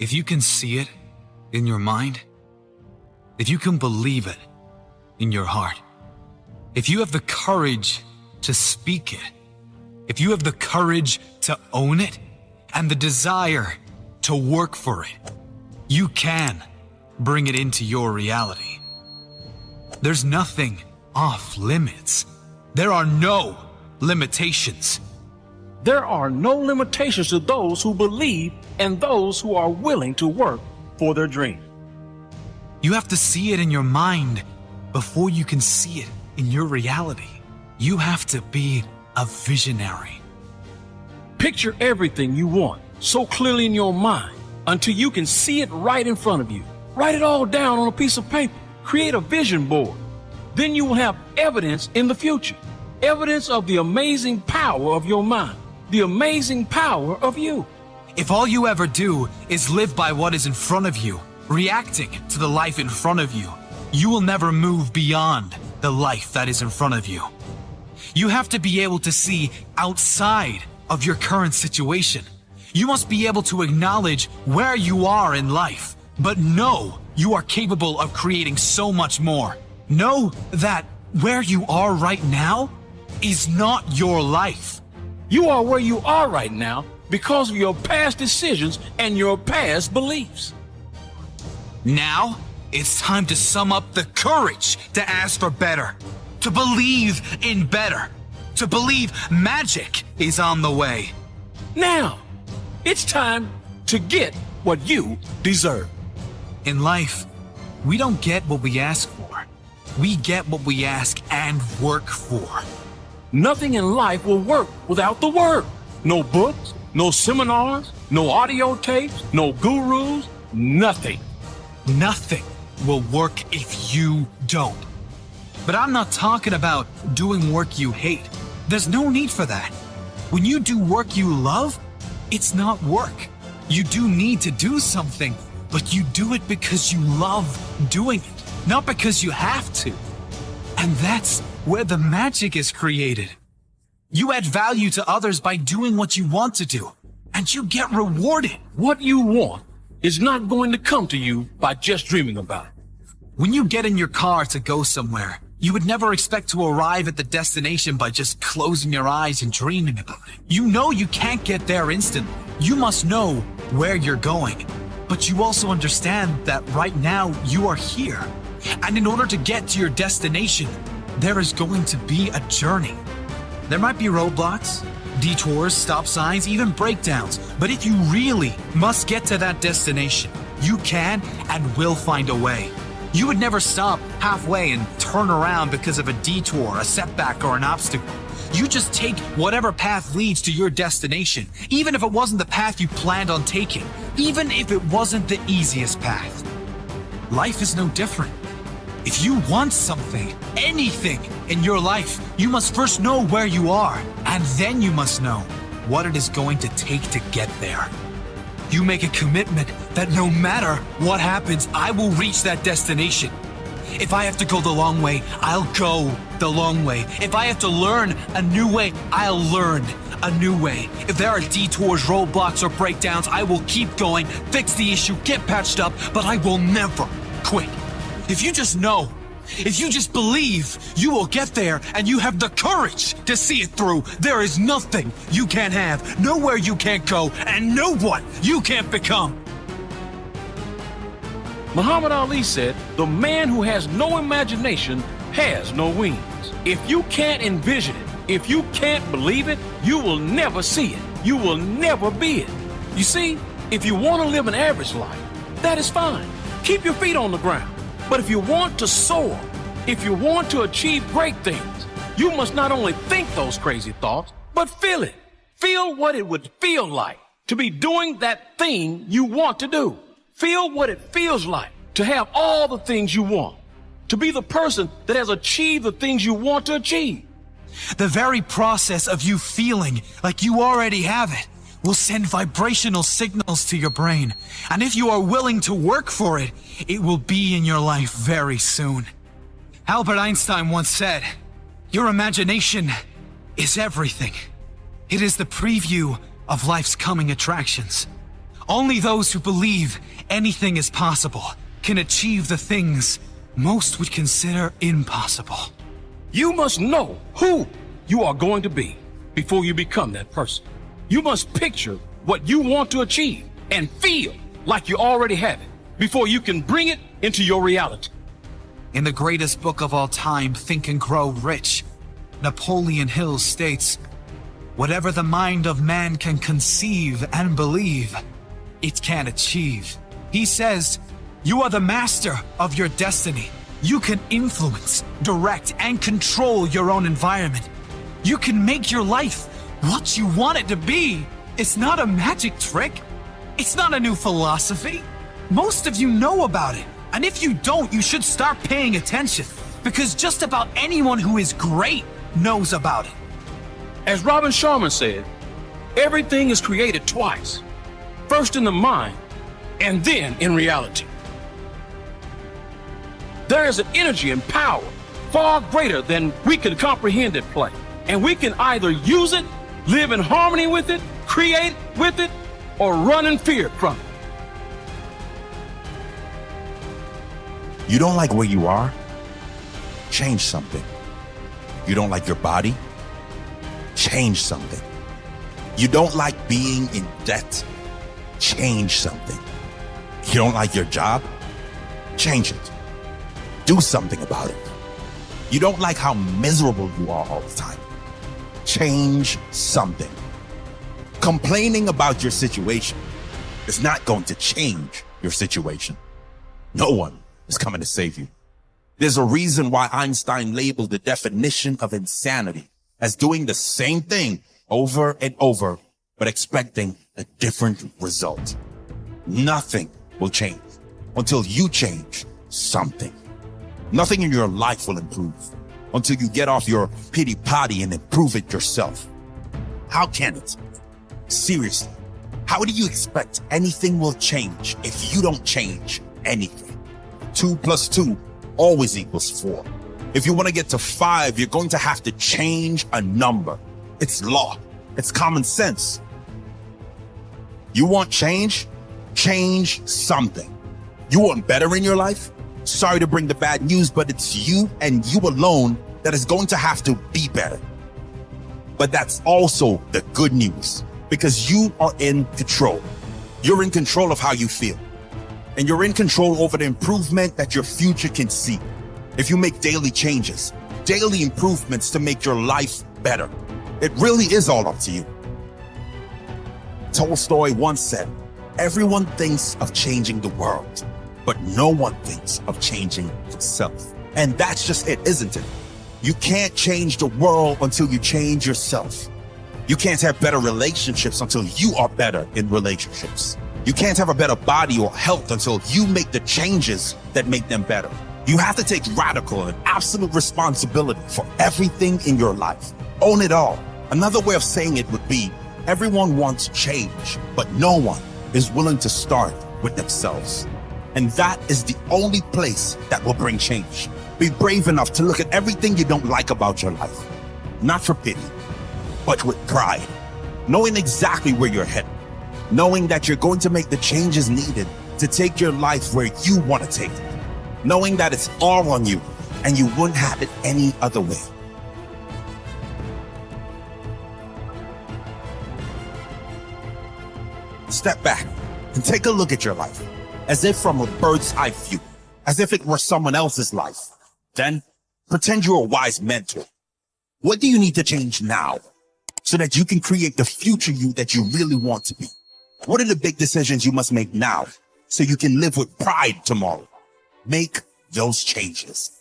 If you can see it in your mind, if you can believe it in your heart, if you have the courage to speak it, if you have the courage to own it and the desire to work for it, you can bring it into your reality. There's nothing off limits. There are no limitations. There are no limitations to those who believe and those who are willing to work for their dream. You have to see it in your mind before you can see it in your reality. You have to be a visionary. Picture everything you want so clearly in your mind until you can see it right in front of you. Write it all down on a piece of paper. Create a vision board. Then you will have evidence in the future. Evidence of the amazing power of your mind. The amazing power of you. If all you ever do is live by what is in front of you, reacting to the life in front of you, you will never move beyond the life that is in front of you. You have to be able to see outside of your current situation. You must be able to acknowledge where you are in life, but know you are capable of creating so much more. Know that where you are right now is not your life. You are where you are right now because of your past decisions and your past beliefs. Now, it's time to sum up the courage to ask for better, to believe in better, to believe magic is on the way. Now, it's time to get what you deserve. In life, we don't get what we ask for. We get what we ask and work for. Nothing in life will work without the work. No books, no seminars, no audio tapes, no gurus, nothing. Nothing will work if you don't. But I'm not talking about doing work you hate. There's no need for that. When you do work you love, it's not work. You do need to do something, but you do it because you love doing it, not because you have to. And that's where the magic is created. You add value to others by doing what you want to do, and you get rewarded. What you want is not going to come to you by just dreaming about it. When you get in your car to go somewhere, you would never expect to arrive at the destination by just closing your eyes and dreaming about it. You know you can't get there instantly. You must know where you're going. But you also understand that right now you are here. And in order to get to your destination, there is going to be a journey. There might be roadblocks, detours, stop signs, even breakdowns. But if you really must get to that destination, you can and will find a way. You would never stop halfway and turn around because of a detour, a setback, or an obstacle. You just take whatever path leads to your destination, even if it wasn't the path you planned on taking, even if it wasn't the easiest path. Life is no different. If you want something, anything in your life, you must first know where you are, and then you must know what it is going to take to get there. You make a commitment that no matter what happens, I will reach that destination. If I have to go the long way, I'll go the long way. If I have to learn a new way, I'll learn a new way. If there are detours, roadblocks, or breakdowns, I will keep going, fix the issue, get patched up, but I will never quit. If you just know, if you just believe, you will get there and you have the courage to see it through. There is nothing you can't have, nowhere you can't go, and no one you can't become. Muhammad Ali said, "The man who has no imagination has no wings." If you can't envision it, if you can't believe it, you will never see it. You will never be it. You see, if you want to live an average life, that is fine. Keep your feet on the ground. But if you want to soar, if you want to achieve great things, you must not only think those crazy thoughts, but feel it. Feel what it would feel like to be doing that thing you want to do. Feel what it feels like to have all the things you want, to be the person that has achieved the things you want to achieve. The very process of you feeling like you already have it will send vibrational signals to your brain. And if you are willing to work for it, it will be in your life very soon. Albert Einstein once said, "Your imagination is everything. It is the preview of life's coming attractions. Only those who believe anything is possible can achieve the things most would consider impossible. You must know who you are going to be before you become that person. You must picture what you want to achieve and feel like you already have it before you can bring it into your reality. In the greatest book of all time, Think and Grow Rich, Napoleon Hill states, "Whatever the mind of man can conceive and believe, it can achieve." He says, you are the master of your destiny. You can influence, direct, and control your own environment. You can make your life what you want it to be. It's not a magic trick. It's not a new philosophy. Most of you know about it. And if you don't, you should start paying attention, because just about anyone who is great knows about it. As Robin Sharma said, everything is created twice. First in the mind, and then in reality. There is an energy and power far greater than we can comprehend at play. And we can either use it, live in harmony with it, create with it, or run in fear from it. You don't like where you are? Change something. You don't like your body? Change something. You don't like being in debt? Change something. You don't like your job? Change it. Do something about it. You don't like how miserable you are all the time? Change something. Complaining about your situation is not going to change your situation. No one is coming to save you. There's a reason why Einstein labeled the definition of insanity as doing the same thing over and over, but expecting a different result. Nothing will change until you change something. Nothing in your life will improve until you get off your pity potty and improve it yourself. How can it? Seriously, how do you expect anything will change if you don't change anything? 2 + 2 always equals 4. If you want to get to 5, you're going to have to change a number. It's law. It's common sense. You want change? Change something. You want better in your life? Sorry to bring the bad news, but it's you and you alone that is going to have to be better. But that's also the good news, because you are in control. You're in control of how you feel. And you're in control over the improvement that your future can see. If you make daily changes, daily improvements to make your life better, it really is all up to you. Tolstoy once said, "Everyone thinks of changing the world, but no one thinks of changing himself." And that's just it, isn't it? You can't change the world until you change yourself. You can't have better relationships until you are better in relationships. You can't have a better body or health until you make the changes that make them better. You have to take radical and absolute responsibility for everything in your life. Own it all. Another way of saying it would be, everyone wants change, but no one is willing to start with themselves. And that is the only place that will bring change. Be brave enough to look at everything you don't like about your life, not for pity, but with pride, knowing exactly where you're headed, knowing that you're going to make the changes needed to take your life where you want to take it, knowing that it's all on you and you wouldn't have it any other way. Step back and take a look at your life as if from a bird's eye view, as if it were someone else's life. Then pretend you're a wise mentor. What do you need to change now so that you can create the future you that you really want to be? What are the big decisions you must make now so you can live with pride tomorrow? Make those changes.